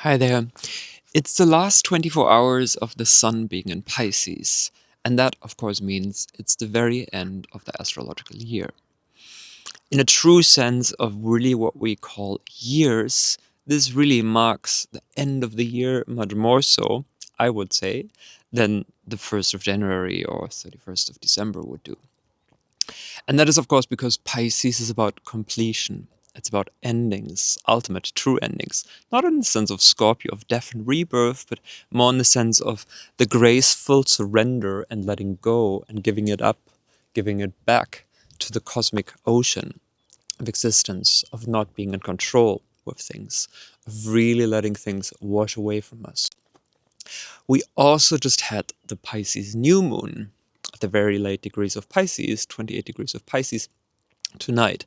Hi there. It's the last 24 hours of the sun being in Pisces, and that, of course, means it's the very end of the astrological year. In a true sense of really what we call years, this really marks the end of the year, much more so, I would say, than the 1st of January or 31st of December would do. And that is, of course, because Pisces is about completion. It's about endings, ultimate, true endings. Not in the sense of Scorpio, of death and rebirth, but more in the sense of the graceful surrender and letting go and giving it up, giving it back to the cosmic ocean of existence, of not being in control with things, of really letting things wash away from us. We also just had the Pisces new moon at the very late degrees of Pisces, 28 degrees of Pisces tonight.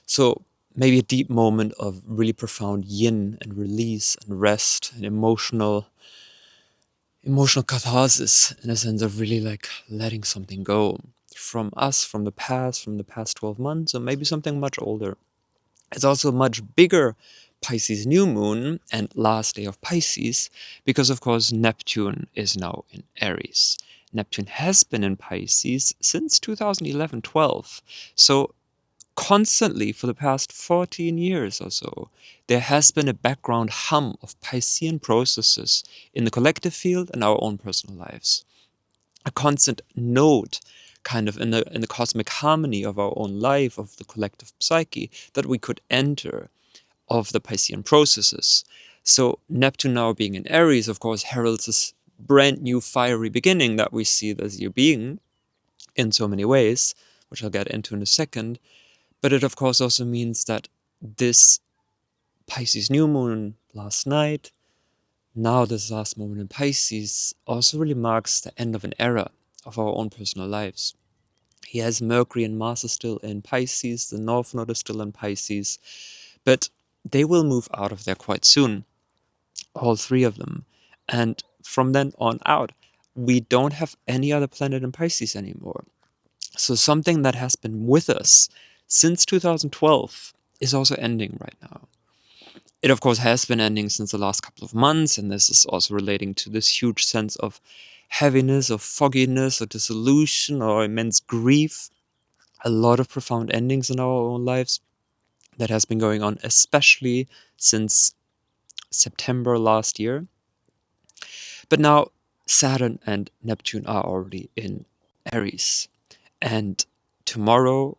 So maybe a deep moment of really profound yin and release and rest and emotional catharsis, in a sense of really like letting something go from us, from the past 12 months, or maybe something much older. It's also a much bigger Pisces new moon and last day of Pisces because, of course, Neptune is now in Aries. Neptune has been in Pisces since 2011-12. So constantly for the past 14 years or so, there has been a background hum of Piscean processes in the collective field and our own personal lives. A constant note kind of in the cosmic harmony of our own life, of the collective psyche, that we could enter of the Piscean processes. So Neptune now being in Aries, of course, heralds this brand new fiery beginning that we see this year being in so many ways, which I'll get into in a second. But it, of course, also means that this Pisces new moon last night, now this last moment in Pisces, also really marks the end of an era of our own personal lives. He has Mercury and Mars is still in Pisces, the North Node is still in Pisces, but they will move out of there quite soon, all three of them. And from then on out, we don't have any other planet in Pisces anymore. So something that has been with us since 2012 is also ending right now. It, of course, has been ending since the last couple of months, and this is also relating to this huge sense of heaviness, of fogginess, or dissolution, or immense grief. A lot of profound endings in our own lives that has been going on, especially since September last year. But now Saturn and Neptune are already in Aries. And tomorrow,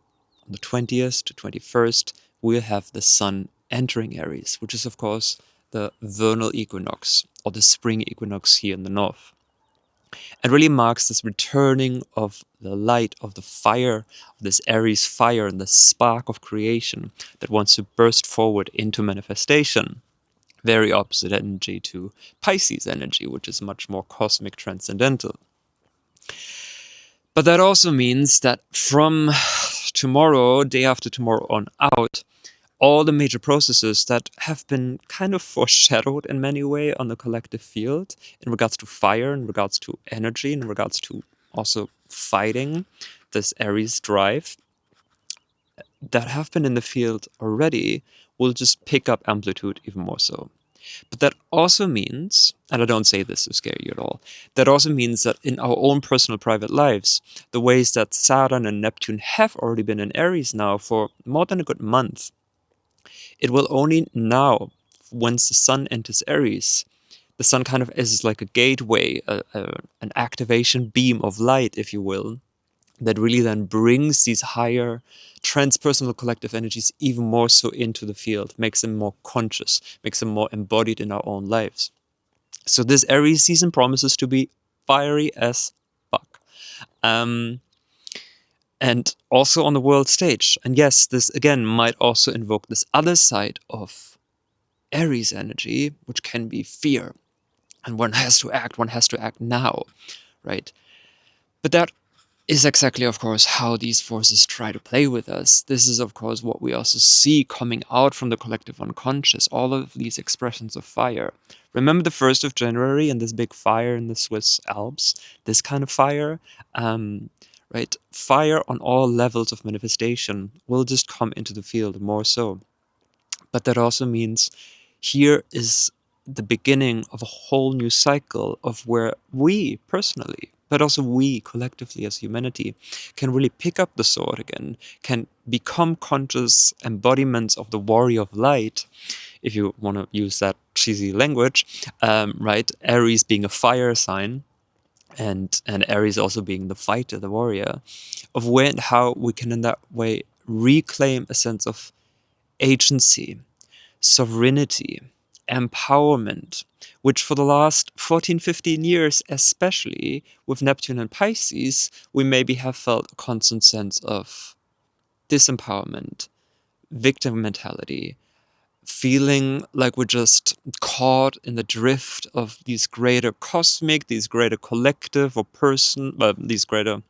on the 20th to 21st, we'll have the Sun entering Aries, which is, of course, the vernal equinox, or the spring equinox here in the north. And really marks this returning of the light, of the fire, of this Aries fire and the spark of creation that wants to burst forward into manifestation. Very opposite energy to Pisces energy, which is much more cosmic, transcendental. But that also means that from tomorrow, day after tomorrow on out, all the major processes that have been kind of foreshadowed in many ways on the collective field in regards to fire, in regards to energy, in regards to also fighting this Aries drive, that have been in the field already will just pick up amplitude even more so. But that also means, and I don't say this to scare you at all, that also means that in our own personal private lives, the ways that Saturn and Neptune have already been in Aries now for more than a good month, it will only now, once the Sun enters Aries, the Sun kind of is like a gateway, an activation beam of light, if you will, that really then brings these higher transpersonal collective energies even more so into the field, makes them more conscious, makes them more embodied in our own lives. So this Aries season promises to be fiery as fuck. And also on the world stage. And yes, this again might also invoke this other side of Aries energy, which can be fear. And one has to act now, right? But that is exactly, of course, how these forces try to play with us. This is, of course, what we also see coming out from the collective unconscious, all of these expressions of fire. Remember the 1st of January and this big fire in the Swiss Alps? This kind of fire, right? Fire on all levels of manifestation will just come into the field more so. But that also means here is the beginning of a whole new cycle of where we personally, but also we collectively as humanity, can really pick up the sword again, can become conscious embodiments of the warrior of light, if you want to use that cheesy language, right? Aries being a fire sign, and Aries also being the fighter, the warrior, of where and how we can in that way reclaim a sense of agency, sovereignty, empowerment, which for the last 14, 15 years, especially with Neptune and Pisces, we maybe have felt a constant sense of disempowerment, victim mentality, feeling like we're just caught in the drift of these greater cosmic, these greater collective or these greater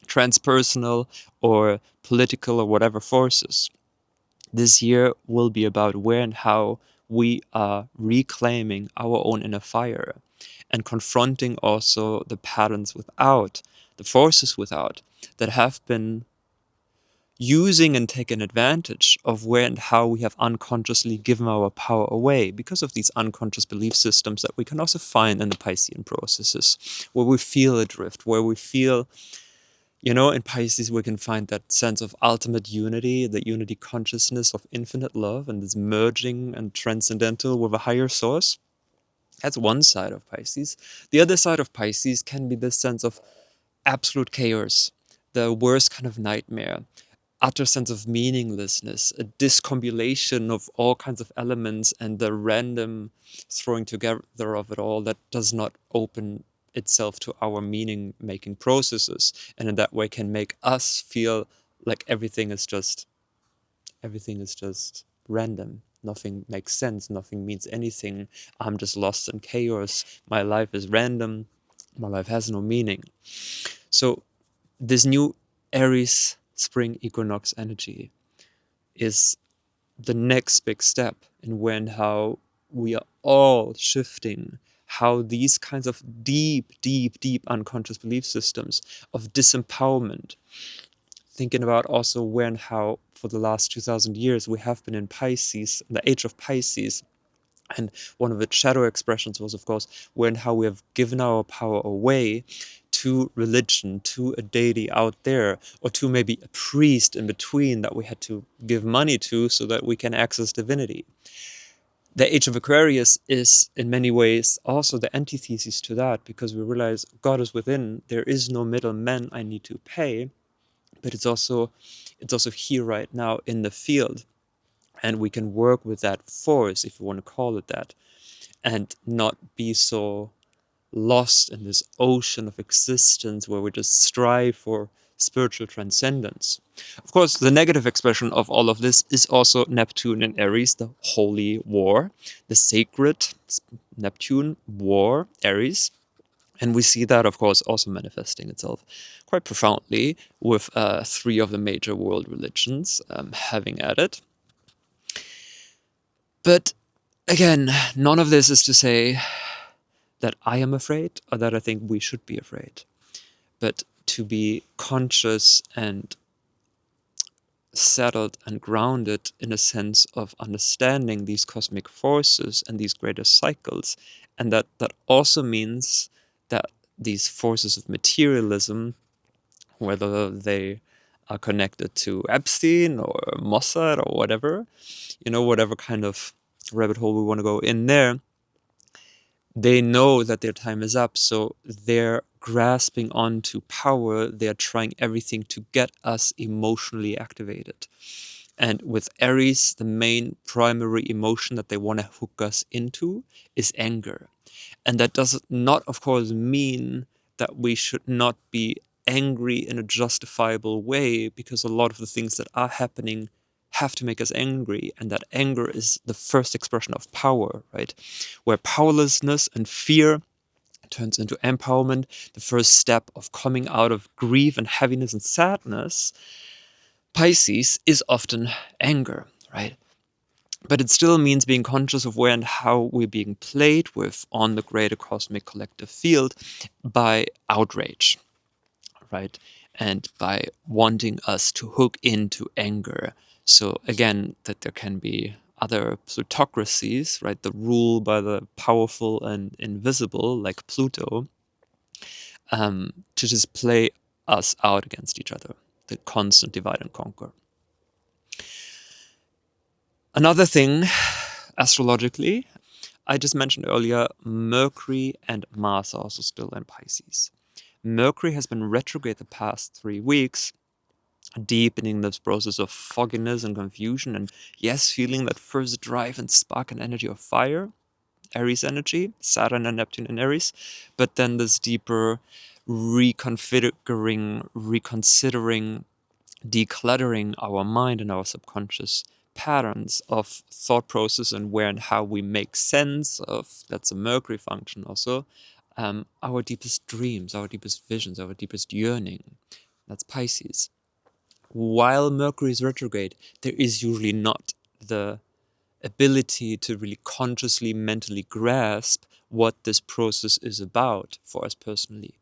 transpersonal or political or whatever forces. This year will be about where and how we are reclaiming our own inner fire and confronting also the patterns without, the forces without, that have been using and taking advantage of where and how we have unconsciously given our power away because of these unconscious belief systems that we can also find in the Piscean processes, where we feel adrift, where we feel, in Pisces, we can find that sense of ultimate unity, the unity consciousness of infinite love and this merging and transcendental with a higher source. That's one side of Pisces. The other side of Pisces can be this sense of absolute chaos, the worst kind of nightmare, utter sense of meaninglessness, a discombobulation of all kinds of elements and the random throwing together of it all that does not open itself to our meaning making processes, and in that way can make us feel like everything is just random. Nothing makes sense, nothing means anything. I'm just lost in chaos. My life is random. My life has no meaning. So this new Aries spring equinox energy is the next big step in when how we are all shifting how these kinds of deep, deep, deep unconscious belief systems of disempowerment, thinking about also when how for the last 2000 years we have been in Pisces, the age of Pisces, and one of its shadow expressions was, of course, when how we have given our power away to religion, to a deity out there, or to maybe a priest in between that we had to give money to so that we can access divinity. The Age of Aquarius is, in many ways, also the antithesis to that, because we realize God is within. There is no middleman I need to pay, but it's also here right now in the field, and we can work with that force, if you want to call it that, and not be so lost in this ocean of existence where we just strive for spiritual transcendence. Of course, the negative expression of all of this is also Neptune in Aries, the holy war, the sacred Neptune war, Aries. And we see that, of course, also manifesting itself quite profoundly with three of the major world religions having at it. But again, none of this is to say that I am afraid or that I think we should be afraid, but to be conscious and settled and grounded in a sense of understanding these cosmic forces and these greater cycles. And that also means that these forces of materialism, whether they are connected to Epstein or Mossad or whatever, whatever kind of rabbit hole we want to go in there, they know that their time is up, so they're grasping onto power. They're trying everything to get us emotionally activated. And with Aries, the main primary emotion that they want to hook us into is anger. And that does not, of course, mean that we should not be angry in a justifiable way, because a lot of the things that are happening have to make us angry. And that anger is the first expression of power, right? Where powerlessness and fear turns into empowerment, the first step of coming out of grief and heaviness and sadness, Pisces is often anger, right? But it still means being conscious of where and how we're being played with on the greater cosmic collective field by outrage, right? And by wanting us to hook into anger. So again, that there can be other plutocracies, right, the rule by the powerful and invisible, like Pluto, to just play us out against each other, the constant divide and conquer. Another thing, astrologically, I just mentioned earlier, Mercury and Mars are also still in Pisces. Mercury has been retrograde the past 3 weeks, deepening this process of fogginess and confusion, and yes, feeling that first drive and spark and energy of fire, Aries energy, Saturn and Neptune in Aries, but then this deeper reconfiguring, reconsidering, decluttering our mind and our subconscious patterns of thought process and where and how we make sense of, that's a Mercury function also, our deepest dreams, our deepest visions, our deepest yearning. That's Pisces. While Mercury is retrograde, there is usually not the ability to really consciously, mentally grasp what this process is about for us personally.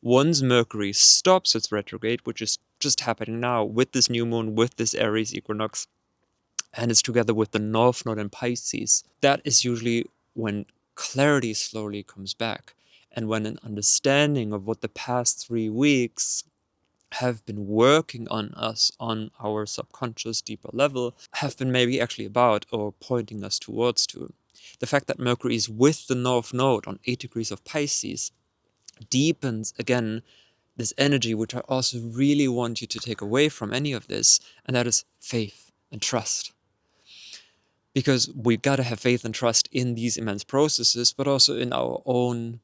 Once Mercury stops its retrograde, which is just happening now with this new moon, with this Aries Equinox, and it's together with the North Node in Pisces, that is usually when clarity slowly comes back, and when an understanding of what the past 3 weeks have been working on us on our subconscious deeper level have been maybe actually about or pointing us towards to. The fact that Mercury is with the North Node on 8 degrees of Pisces deepens again this energy, which I also really want you to take away from any of this, and that is faith and trust. Because we gotta have faith and trust in these immense processes, but also in our own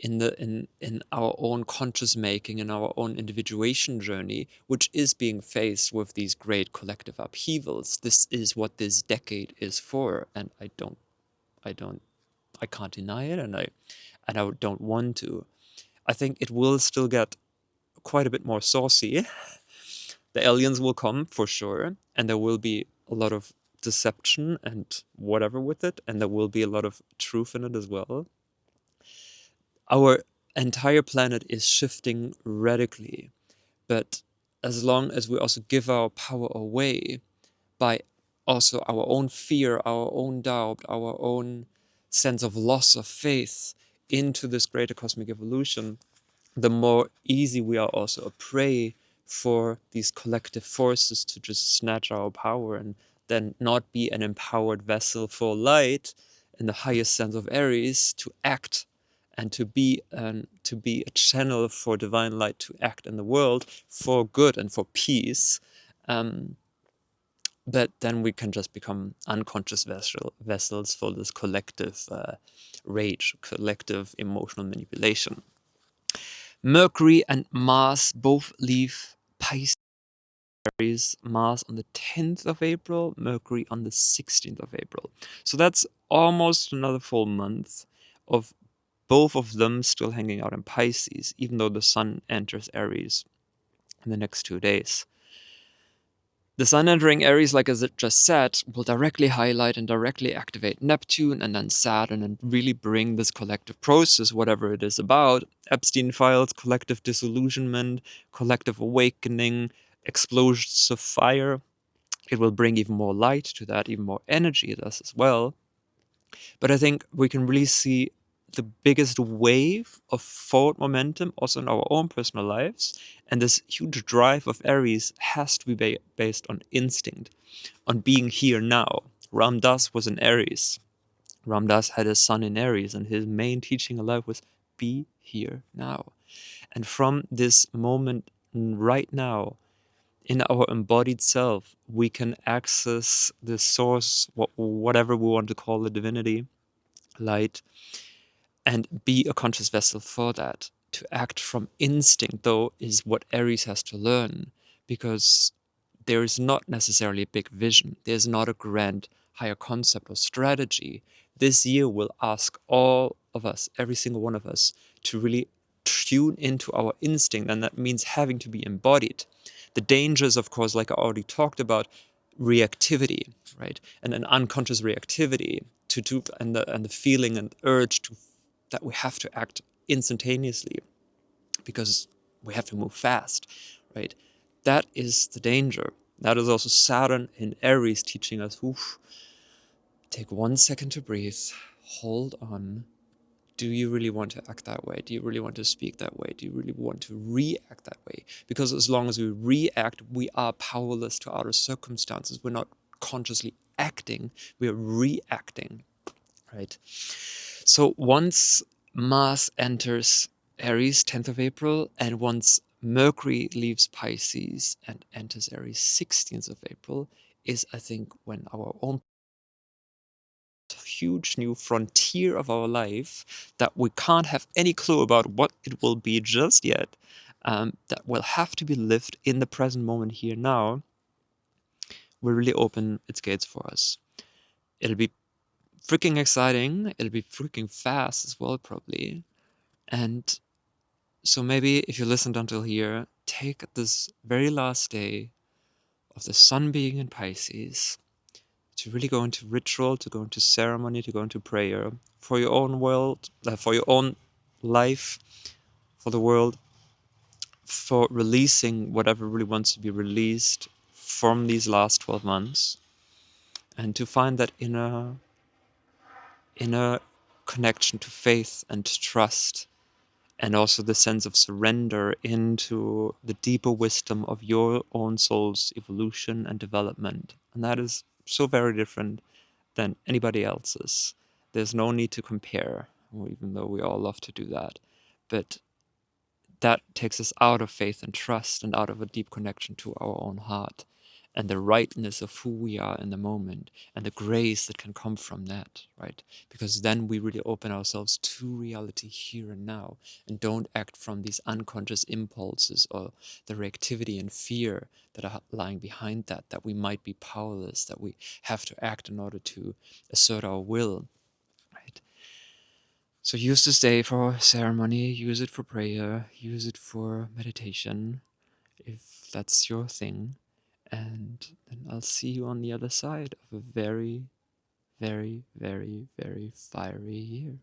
in our own conscious making, in our own individuation journey, which is being faced with these great collective upheavals. This is what this decade is for, and I can't deny it, and I don't want to. I think it will still get quite a bit more saucy. The aliens will come for sure, and there will be a lot of deception and whatever with it, and there will be a lot of truth in it as well. Our entire planet is shifting radically, but as long as we also give our power away by also our own fear, our own doubt, our own sense of loss of faith into this greater cosmic evolution, the more easy we are also a prey for these collective forces to just snatch our power and then not be an empowered vessel for light in the highest sense of Aries to act and to be a channel for divine light to act in the world for good and for peace. But then we can just become unconscious vessels for this collective rage, collective emotional manipulation. Mercury and Mars both leave Pisces. Mars on the 10th of April, Mercury on the 16th of April. So that's almost another full month of both of them still hanging out in Pisces, even though the Sun enters Aries in the next 2 days. The Sun entering Aries, like as it just said, will directly highlight and directly activate Neptune and then Saturn and really bring this collective process, whatever it is about, Epstein files, collective disillusionment, collective awakening, explosions of fire. It will bring even more light to that, even more energy to us as well. But I think we can really see the biggest wave of forward momentum also in our own personal lives. And this huge drive of Aries has to be based on instinct, on being here now. Ram Dass was in Aries. Ram Dass had his sun in Aries, and his main teaching in life was be here now. And from this moment right now, in our embodied self, we can access the source, whatever we want to call the divinity, light, and be a conscious vessel for that. To act from instinct, though, is what Aries has to learn, because there is not necessarily a big vision. There's not a grand higher concept or strategy. This year will ask all of us, every single one of us, to really tune into our instinct, and that means having to be embodied. The dangers, of course, like I already talked about, reactivity, right? And an unconscious reactivity and the feeling and urge that we have to act instantaneously because we have to move fast, right? That is the danger. That is also Saturn in Aries teaching us, oof, Take 1 second to breathe, hold on. Do you really want to act that way? Do you really want to speak that way? Do you really want to react that way? Because as long as we react, we are powerless to outer circumstances. We're not consciously acting, we are reacting, right? So once Mars enters Aries, 10th of April, and once Mercury leaves Pisces and enters Aries, 16th of April, is, I think, when our own huge new frontier of our life that we can't have any clue about what it will be just yet, that will have to be lived in the present moment here now, will really open its gates for us. It'll be freaking exciting. It'll be freaking fast as well, probably. And so maybe if you listened until here, take this very last day of the sun being in Pisces to really go into ritual, to go into ceremony, to go into prayer for your own world, for your own life, for the world, for releasing whatever really wants to be released from these last 12 months, and to find that inner connection to faith and trust, and also the sense of surrender into the deeper wisdom of your own soul's evolution and development. And that is so very different than anybody else's. There's no need to compare, even though we all love to do that. But that takes us out of faith and trust and out of a deep connection to our own heart and the rightness of who we are in the moment and the grace that can come from that, right? Because then we really open ourselves to reality here and now and don't act from these unconscious impulses or the reactivity and fear that are lying behind that, that we might be powerless, that we have to act in order to assert our will, right? So use this day for ceremony, use it for prayer, use it for meditation, if that's your thing. And then I'll see you on the other side of a very, very, very, very fiery year.